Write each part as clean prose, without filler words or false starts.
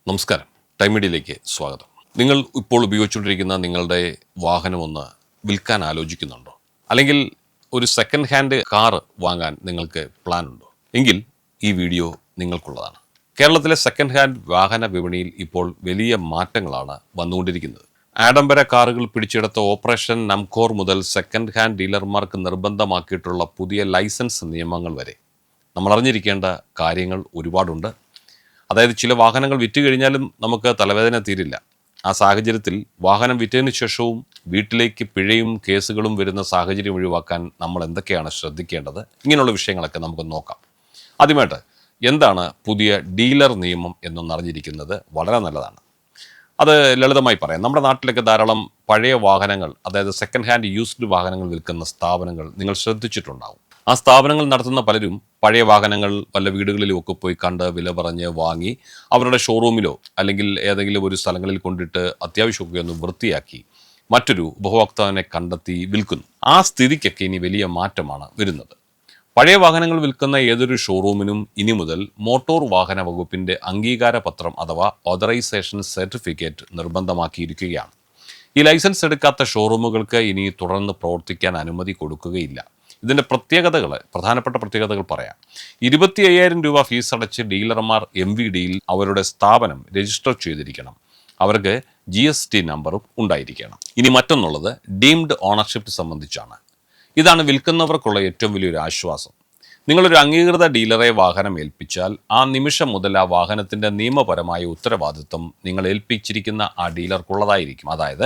നമസ്കാരം, ടൈം മീഡിയയിലേക്ക് സ്വാഗതം. നിങ്ങൾ ഇപ്പോൾ ഉപയോഗിച്ചുകൊണ്ടിരിക്കുന്ന നിങ്ങളുടെ വാഹനമൊന്ന് വിൽക്കാൻ ആലോചിക്കുന്നുണ്ടോ? അല്ലെങ്കിൽ ഒരു സെക്കൻഡ് ഹാൻഡ് കാർ വാങ്ങാൻ നിങ്ങൾക്ക് പ്ലാൻ ഉണ്ടോ? എങ്കിൽ ഈ വീഡിയോ നിങ്ങൾക്കുള്ളതാണ്. കേരളത്തിലെ സെക്കൻഡ് ഹാൻഡ് വാഹന വിപണിയിൽ ഇപ്പോൾ വലിയ മാറ്റങ്ങളാണ് വന്നുകൊണ്ടിരിക്കുന്നത്. ആഡംബര കാറുകൾ പിടിച്ചെടുത്ത ഓപ്പറേഷൻ നംകോർ മുതൽ സെക്കൻഡ് ഹാൻഡ് ഡീലർമാർക്ക് നിർബന്ധമാക്കിയിട്ടുള്ള പുതിയ ലൈസൻസ് നിയമങ്ങൾ വരെ നമ്മൾ അറിഞ്ഞിരിക്കേണ്ട കാര്യങ്ങൾ ഒരുപാടുണ്ട്. അതായത് ചില വാഹനങ്ങൾ വിറ്റ് കഴിഞ്ഞാലും നമുക്ക് തലവേദന തീരില്ല. ആ സാഹചര്യത്തിൽ വാഹനം വിറ്റതിന് ശേഷവും വീട്ടിലേക്ക് പിഴയും കേസുകളും വരുന്ന സാഹചര്യം ഒഴിവാക്കാൻ നമ്മൾ എന്തൊക്കെയാണ് ശ്രദ്ധിക്കേണ്ടത്? ഇങ്ങനെയുള്ള വിഷയങ്ങളൊക്കെ നമുക്ക് നോക്കാം. ആദ്യമായിട്ട് എന്താണ് പുതിയ ഡീലർ നിയമം എന്നൊന്നറിഞ്ഞിരിക്കുന്നത് വളരെ നല്ലതാണ്. അത് ലളിതമായി പറയാം. നമ്മുടെ നാട്ടിലൊക്കെ ധാരാളം പഴയ വാഹനങ്ങൾ, അതായത് സെക്കൻഡ് ഹാൻഡ് യൂസ്ഡ് വാഹനങ്ങൾ വിൽക്കുന്ന സ്ഥാപനങ്ങൾ നിങ്ങൾ ശ്രദ്ധിച്ചിട്ടുണ്ടാവും. ആ സ്ഥാപനങ്ങൾ നടത്തുന്ന പലരും പഴയ വാഹനങ്ങൾ വല്ല വീടുകളിലും ഒക്കെ പോയി കണ്ട് വില പറഞ്ഞ് വാങ്ങി അവരുടെ ഷോറൂമിലോ അല്ലെങ്കിൽ ഏതെങ്കിലും ഒരു സ്ഥലങ്ങളിൽ കൊണ്ടിട്ട് അത്യാവശ്യമൊക്കെ ഒന്ന് വൃത്തിയാക്കി മറ്റൊരു ഉപഭോക്താവിനെ കണ്ടെത്തി വിൽക്കുന്നു. ആ സ്ഥിതിക്കൊക്കെ ഇനി വലിയ മാറ്റമാണ് വരുന്നത്. പഴയ വാഹനങ്ങൾ വിൽക്കുന്ന ഏതൊരു ഷോറൂമിനും ഇനി മുതൽ മോട്ടോർ വാഹന വകുപ്പിന്റെ അംഗീകാര പത്രം അഥവാ ഓതറൈസേഷൻ സർട്ടിഫിക്കറ്റ് നിർബന്ധമാക്കിയിരിക്കുകയാണ്. ഈ ലൈസൻസ് എടുക്കാത്ത ഷോറൂമുകൾക്ക് ഇനി തുടർന്ന് പ്രവർത്തിക്കാൻ അനുമതി കൊടുക്കുകയില്ല. ഇതിൻ്റെ പ്രധാനപ്പെട്ട പ്രത്യേകതകൾ പറയാം. 25,000 രൂപ ഫീസ് അടച്ച് ഡീലർമാർ MVDയിൽ അവരുടെ സ്ഥാപനം രജിസ്റ്റർ ചെയ്തിരിക്കണം. അവർക്ക് GST നമ്പറും ഉണ്ടായിരിക്കണം. ഇനി മറ്റൊന്നുള്ളത് ഡീംഡ് ഓണർഷിപ്പ് സംബന്ധിച്ചാണ്. ഇതാണ് വിൽക്കുന്നവർക്കുള്ള ഏറ്റവും വലിയൊരു ആശ്വാസം. നിങ്ങളൊരു അംഗീകൃത ഡീലറെ വാഹനം ഏൽപ്പിച്ചാൽ ആ നിമിഷം മുതൽ ആ വാഹനത്തിൻ്റെ നിയമപരമായ ഉത്തരവാദിത്വം നിങ്ങൾ ഏൽപ്പിച്ചിരിക്കുന്ന ആ ഡീലർക്കുള്ളതായിരിക്കും. അതായത്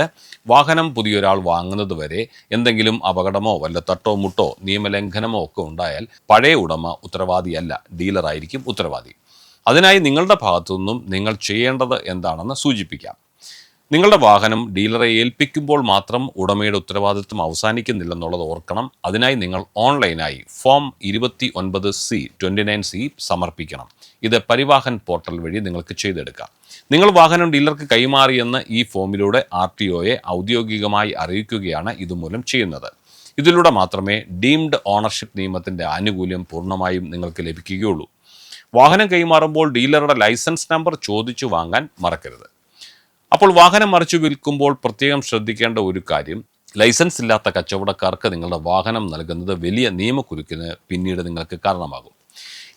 വാഹനം പുതിയൊരാൾ വാങ്ങുന്നത് വരെ എന്തെങ്കിലും അപകടമോ വല്ല തട്ടോ മുട്ടോ നിയമലംഘനമോ ഒക്കെ ഉണ്ടായാൽ പഴയ ഉടമ ഉത്തരവാദിയല്ല, ഡീലറായിരിക്കും ഉത്തരവാദി. അതിനായി നിങ്ങളുടെ ഭാഗത്തു നിന്നും നിങ്ങൾ ചെയ്യേണ്ടത് എന്താണെന്ന് സൂചിപ്പിക്കാം. നിങ്ങളുടെ വാഹനം ഡീലറെ ഏൽപ്പിക്കുമ്പോൾ മാത്രം ഉടമയുടെ ഉത്തരവാദിത്വം അവസാനിക്കുന്നില്ലെന്നുള്ളത് ഓർക്കണം. അതിനായി നിങ്ങൾ ഓൺലൈനായി ഫോം 29C സമർപ്പിക്കണം. ഇത് പരിവാഹൻ പോർട്ടൽ വഴി നിങ്ങൾക്ക് ചെയ്തെടുക്കാം. നിങ്ങൾ വാഹനം ഡീലർക്ക് കൈമാറിയെന്ന് ഈ ഫോമിലൂടെ RTOയെ ഔദ്യോഗികമായി അറിയിക്കുകയാണ് ഇതുമൂലം ചെയ്യുന്നത്. ഇതിലൂടെ മാത്രമേ ഡീംഡ് ഓണർഷിപ്പ് നിയമത്തിൻ്റെ ആനുകൂല്യം പൂർണ്ണമായും നിങ്ങൾക്ക് ലഭിക്കുകയുള്ളൂ. വാഹനം കൈമാറുമ്പോൾ ഡീലറുടെ ലൈസൻസ് നമ്പർ ചോദിച്ചു വാങ്ങാൻ മറക്കരുത്. അപ്പോൾ വാഹനം മറിച്ചു വിൽക്കുമ്പോൾ പ്രത്യേകം ശ്രദ്ധിക്കേണ്ട ഒരു കാര്യം, ലൈസൻസ് ഇല്ലാത്ത കച്ചവടക്കാർക്ക് നിങ്ങളുടെ വാഹനം നൽകുന്നത് വലിയ നിയമക്കുരുക്കിന് പിന്നീട് നിങ്ങൾക്ക് കാരണമാകും.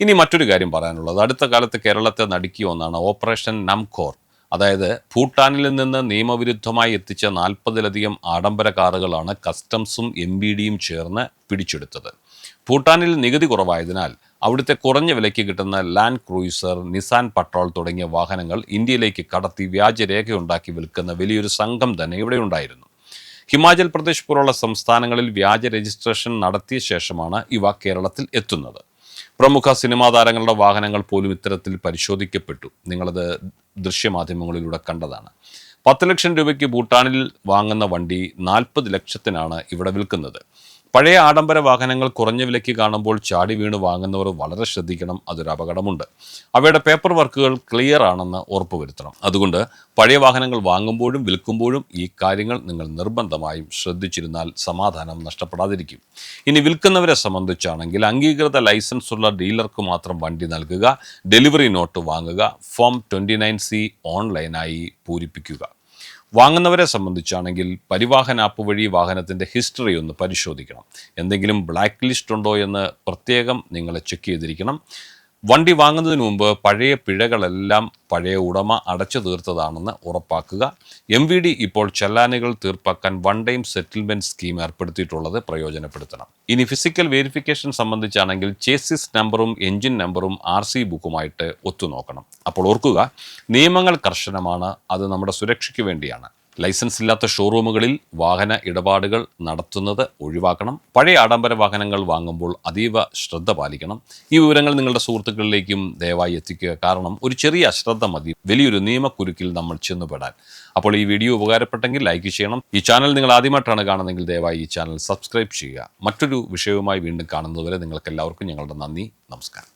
ഇനി മറ്റൊരു കാര്യം പറയാനുള്ളത്, അടുത്ത കാലത്ത് കേരളത്തെ നടുക്കിയ ഒന്നാണ് ഓപ്പറേഷൻ നംകോർ. അതായത് ഭൂട്ടാനിൽ നിന്ന് നിയമവിരുദ്ധമായി എത്തിച്ച 40-ലധികം ആഡംബര കാറുകളാണ് കസ്റ്റംസും MVDയും ചേർന്ന് പിടിച്ചെടുത്തത്. ഭൂട്ടാനിൽ നികുതി കുറവായതിനാൽ അവിടുത്തെ കുറഞ്ഞ വിലയ്ക്ക് കിട്ടുന്ന ലാൻഡ് ക്രൂയിസർ, നിസാൻ പട്രോൾ തുടങ്ങിയ വാഹനങ്ങൾ ഇന്ത്യയിലേക്ക് കടത്തി വ്യാജരേഖയുണ്ടാക്കി വിൽക്കുന്ന വലിയൊരു സംഘം തന്നെ ഇവിടെ ഉണ്ടായിരുന്നു. ഹിമാചൽ പ്രദേശ് പോലുള്ള സംസ്ഥാനങ്ങളിൽ വ്യാജ രജിസ്ട്രേഷൻ നടത്തിയ ശേഷമാണ് ഇവ കേരളത്തിൽ എത്തുന്നത്. പ്രമുഖ സിനിമാ താരങ്ങളുടെ വാഹനങ്ങൾ പോലും ഇത്തരത്തിൽ പരിശോധിക്കപ്പെട്ടു. നിങ്ങളത് ദൃശ്യമാധ്യമങ്ങളിലൂടെ കണ്ടതാണ്. 10 ലക്ഷം രൂപയ്ക്ക് ഭൂട്ടാനിൽ വാങ്ങുന്ന വണ്ടി 40 ലക്ഷത്തിനാണ് ഇവിടെ വിൽക്കുന്നത്. പഴയ ആഡംബര വാഹനങ്ങൾ കുറഞ്ഞ വിലയ്ക്ക് കാണുമ്പോൾ ചാടി വീണ് വാങ്ങുന്നവർ വളരെ ശ്രദ്ധിക്കണം. അതൊരു അപകടമുണ്ട്. അവയുടെ പേപ്പർ വർക്കുകൾ ക്ലിയർ ആണെന്ന് ഉറപ്പുവരുത്തണം. അതുകൊണ്ട് പഴയ വാഹനങ്ങൾ വാങ്ങുമ്പോഴും വിൽക്കുമ്പോഴും ഈ കാര്യങ്ങൾ നിങ്ങൾ നിർബന്ധമായും ശ്രദ്ധിച്ചിരുന്നാൽ സമാധാനം നഷ്ടപ്പെടാതിരിക്കും. ഇനി വിൽക്കുന്നവരെ സംബന്ധിച്ചാണെങ്കിൽ അംഗീകൃത ലൈസൻസ് ഉള്ള ഡീലർക്ക് മാത്രം വണ്ടി നൽകുക, ഡെലിവറി നോട്ട് വാങ്ങുക, ഫോം 29C ഓൺലൈനായി പൂരിപ്പിക്കുക. വാങ്ങുന്നവരെ സംബന്ധിച്ചാണെങ്കിൽ പരിവാഹൻ ആപ്പ് വഴി വാഹനത്തിൻ്റെ ഹിസ്റ്ററി ഒന്ന് പരിശോധിക്കണം. എന്തെങ്കിലും ബ്ലാക്ക് ലിസ്റ്റ് ഉണ്ടോ എന്ന് പ്രത്യേകം നിങ്ങൾ ചെക്ക് ചെയ്തിരിക്കണം. വണ്ടി വാങ്ങുന്നതിന് മുമ്പ് പഴയ പിഴകളെല്ലാം പഴയ ഉടമ അടച്ചു തീർത്തതാണെന്ന് ഉറപ്പാക്കുക. MVD ഇപ്പോൾ ചെല്ലാനുകൾ തീർപ്പാക്കാൻ വൺ ടൈം സെറ്റിൽമെൻറ്റ് സ്കീം ഏർപ്പെടുത്തിയിട്ടുള്ളത് പ്രയോജനപ്പെടുത്തണം. ഇനി ഫിസിക്കൽ വെരിഫിക്കേഷൻ സംബന്ധിച്ചാണെങ്കിൽ ചേസിസ് നമ്പറും എൻജിൻ നമ്പറും RC ബുക്കുമായിട്ട് ഒത്തുനോക്കണം. അപ്പോൾ ഓർക്കുക, നിയമങ്ങൾ കർശനമാണ്. അത് നമ്മുടെ സുരക്ഷയ്ക്ക് വേണ്ടിയാണ്. ലൈസൻസ് ഇല്ലാത്ത ഷോറൂമുകളിൽ വാഹന ഇടപാടുകൾ നടത്തുന്നത് ഒഴിവാക്കണം. പഴയ ആഡംബര വാഹനങ്ങൾ വാങ്ങുമ്പോൾ അതീവ ശ്രദ്ധ പാലിക്കണം. ഈ വിവരങ്ങൾ നിങ്ങളുടെ സുഹൃത്തുക്കളിലേക്കും ദയവായി എത്തിക്കുക. കാരണം ഒരു ചെറിയ അശ്രദ്ധ മതി വലിയൊരു നിയമക്കുരുക്കിൽ നമ്മൾ ചെന്നുപെടാൻ. അപ്പോൾ ഈ വീഡിയോ ഉപകാരപ്പെട്ടെങ്കിൽ ലൈക്ക് ചെയ്യണം. ഈ ചാനൽ നിങ്ങൾ ആദ്യമായിട്ടാണ് കാണുന്നതെങ്കിൽ ദയവായി ഈ ചാനൽ സബ്സ്ക്രൈബ് ചെയ്യുക. മറ്റൊരു വിഷയവുമായി വീണ്ടും കാണുന്നതുവരെ നിങ്ങൾക്കെല്ലാവർക്കും ഞങ്ങളുടെ നന്ദി, നമസ്കാരം.